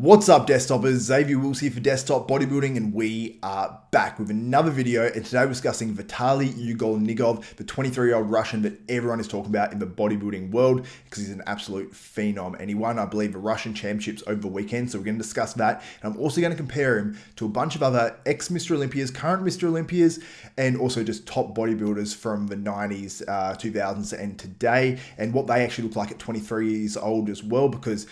What's up, desktopers? Xavier Wills here for Desktop Bodybuilding, and we are back with another video. And today we're discussing Vitaliy Ugolnikov, the 23-year-old Russian that everyone is talking about in the bodybuilding world because he's an absolute phenom. And he won, I believe, the Russian championships over the weekend. So we're going to discuss that. And I'm also going to compare him to a bunch of other ex-Mr. Olympias, current Mr. Olympias, and also just top bodybuilders from the 90s, 2000s, and today, and what they actually look like at 23 years old as well, because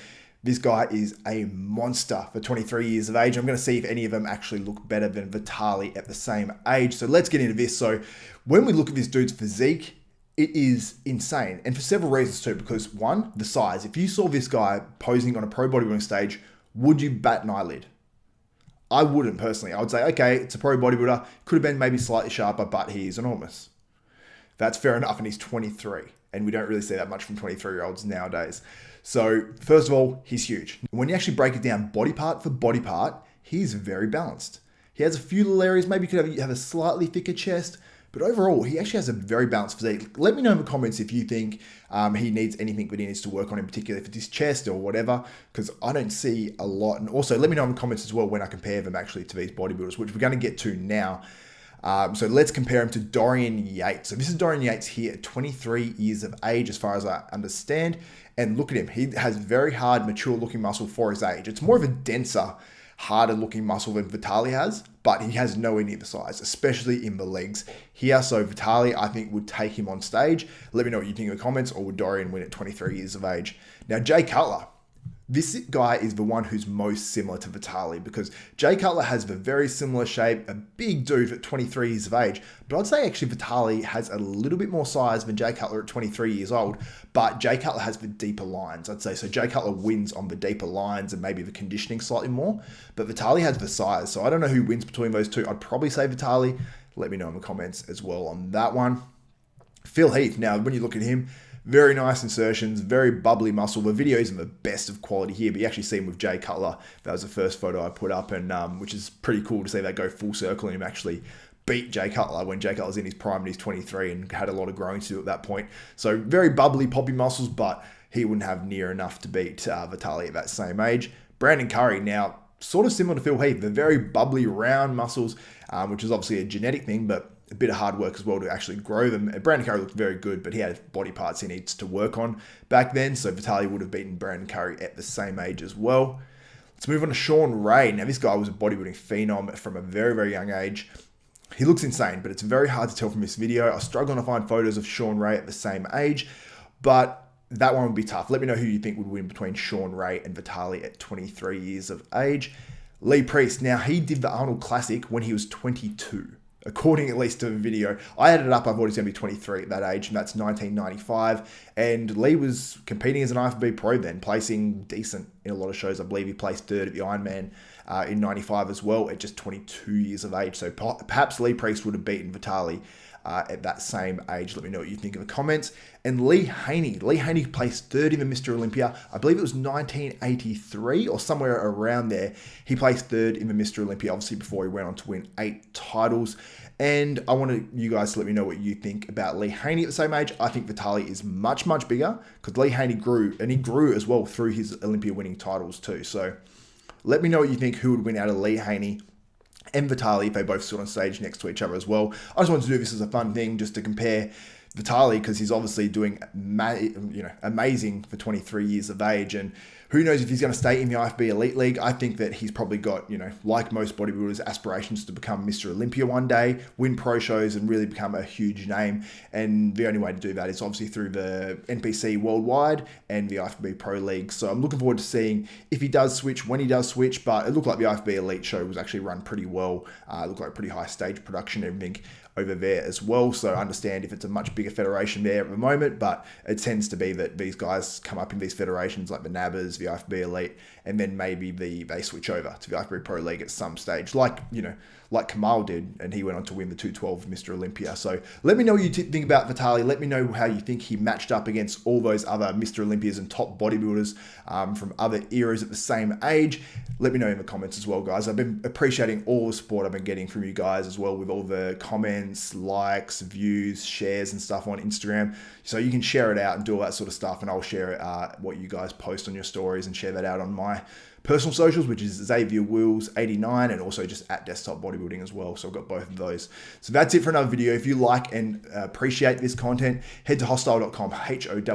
this guy is a monster for 23 years of age. I'm going to see if any of them actually look better than Vitaliy at the same age. So let's get into this. So when we look at this dude's physique, it is insane. And for several reasons too, because one, the size. If you saw this guy posing on a pro bodybuilding stage, would you bat an eyelid? I wouldn't personally. I would say, okay, it's a pro bodybuilder. Could have been maybe slightly sharper, but he's enormous. That's fair enough, and he's 23. And we don't really see that much from 23-year-olds nowadays. So first of all, he's huge. When you actually break it down body part for body part, he's very balanced. He has a few little areas, maybe you could have a slightly thicker chest, but overall, he actually has a very balanced physique. Let me know in the comments if you think he needs anything that he needs to work on, in particular if it's his chest or whatever, because I don't see a lot. And also, let me know in the comments as well when I compare them actually to these bodybuilders, which we're going to get to now. So let's compare him to Dorian Yates. So this is Dorian Yates here at 23 years of age, as far as I understand. And look at him. He has very hard, mature looking muscle for his age. It's more of a denser, harder looking muscle than Vitaliy has, but he has nowhere near the size, especially in the legs here. So Vitaliy, I think, would take him on stage. Let me know what you think in the comments, or would Dorian win at 23 years of age? Now, Jay Cutler. This guy is the one who's most similar to Vitaliy, because Jay Cutler has the very similar shape, a big dude at 23 years of age. But I'd say actually Vitaliy has a little bit more size than Jay Cutler at 23 years old, but Jay Cutler has the deeper lines, I'd say. So Jay Cutler wins on the deeper lines and maybe the conditioning slightly more, but Vitaliy has the size. So I don't know who wins between those two. I'd probably say Vitaliy. Let me know in the comments as well on that one. Phil Heath. Now, when you look at him, very nice insertions, very bubbly muscle. The video isn't the best of quality here, but you actually see him with Jay Cutler. That was the first photo I put up, and which is pretty cool to see that go full circle and him actually beat Jay Cutler when Jay Cutler's in his prime and he's 23 and had a lot of growing to do at that point. So very bubbly, poppy muscles, but he wouldn't have near enough to beat Vitaliy at that same age. Brandon Curry, now sort of similar to Phil Heath, the very bubbly, round muscles, which is obviously a genetic thing, but a bit of hard work as well to actually grow them. Brandon Curry looked very good, but he had body parts he needs to work on back then. So Vitaliy would have beaten Brandon Curry at the same age as well. Let's move on to Shawn Ray. Now, this guy was a bodybuilding phenom from a very, very young age. He looks insane, but it's very hard to tell from this video. I was struggling to find photos of Shawn Ray at the same age, but that one would be tough. Let me know who you think would win between Shawn Ray and Vitaliy at 23 years of age. Lee Priest. Now, he did the Arnold Classic when he was 22. According at least to the video. I added it up, I thought he was going to be 23 at that age, and that's 1995. And Lee was competing as an IFBB Pro then, placing decent in a lot of shows. I believe he placed third at the Ironman in 95 as well, at just 22 years of age. So perhaps Lee Priest would have beaten Vitaliy at that same age. Let me know what you think in the comments. And Lee Haney. Lee Haney placed third in the Mr. Olympia. I believe it was 1983 or somewhere around there. He placed third in the Mr. Olympia, obviously before he went on to win 8 titles. And I want you guys to let me know what you think about Lee Haney at the same age. I think Vitaliy is much, much bigger, because Lee Haney grew, and he grew as well through his Olympia winning titles too. So let me know what you think, who would win out of Lee Haney and Vitaliy if they both stood on stage next to each other as well. I just wanted to do this as a fun thing, just to compare Vitaliy, because he's obviously doing amazing for 23 years of age, and who knows if he's going to stay in the IFBB Elite League. I think that he's probably got, like most bodybuilders, aspirations to become Mr. Olympia one day, win pro shows, and really become a huge name. And the only way to do that is obviously through the NPC Worldwide and the IFBB Pro League. So I'm looking forward to seeing if he does switch, when he does switch. But it looked like the IFBB Elite show was actually run pretty well. It looked like pretty high stage production and everything over there as well. So I understand if it's a much bigger federation there at the moment, but it tends to be that these guys come up in these federations like the NABBers, the IFBB Elite, and then maybe they switch over to the IFBB Pro League at some stage, like Kamal did, and he went on to win the 212 Mr. Olympia. So let me know what you think about Vitaliy. Let me know how you think he matched up against all those other Mr. Olympias and top bodybuilders from other eras at the same age. Let me know in the comments as well, guys. I've been appreciating all the support I've been getting from you guys as well, with all the comments comments, likes, views, shares and stuff on Instagram. So you can share it out and do all that sort of stuff, and I'll share what you guys post on your stories and share that out on my personal socials, which is Xavier Wills 89, and also just at Desktop Bodybuilding as well. So I've got both of those. So that's it for another video. If you like and appreciate this content, head to hostile.com, HOSSTILE.com,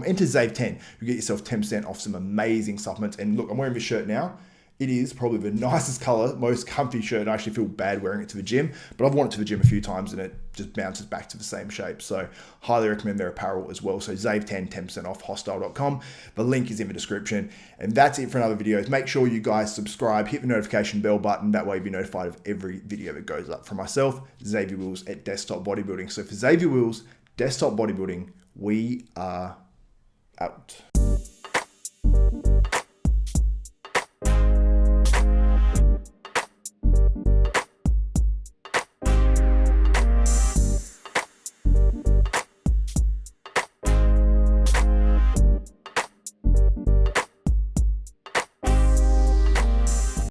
enter ZAVE10. You get yourself 10% off some amazing supplements. And look, I'm wearing this shirt now. It is probably the nicest color, most comfy shirt. I actually feel bad wearing it to the gym, but I've worn it to the gym a few times and it just bounces back to the same shape. So highly recommend their apparel as well. So ZAVE10, 10% off, hostile.com. The link is in the description. And that's it for another video. Make sure you guys subscribe, hit the notification bell button. That way you'll be notified of every video that goes up. From myself, Xavier Wills at Desktop Bodybuilding. So for Xavier Wills, Desktop Bodybuilding, we are out.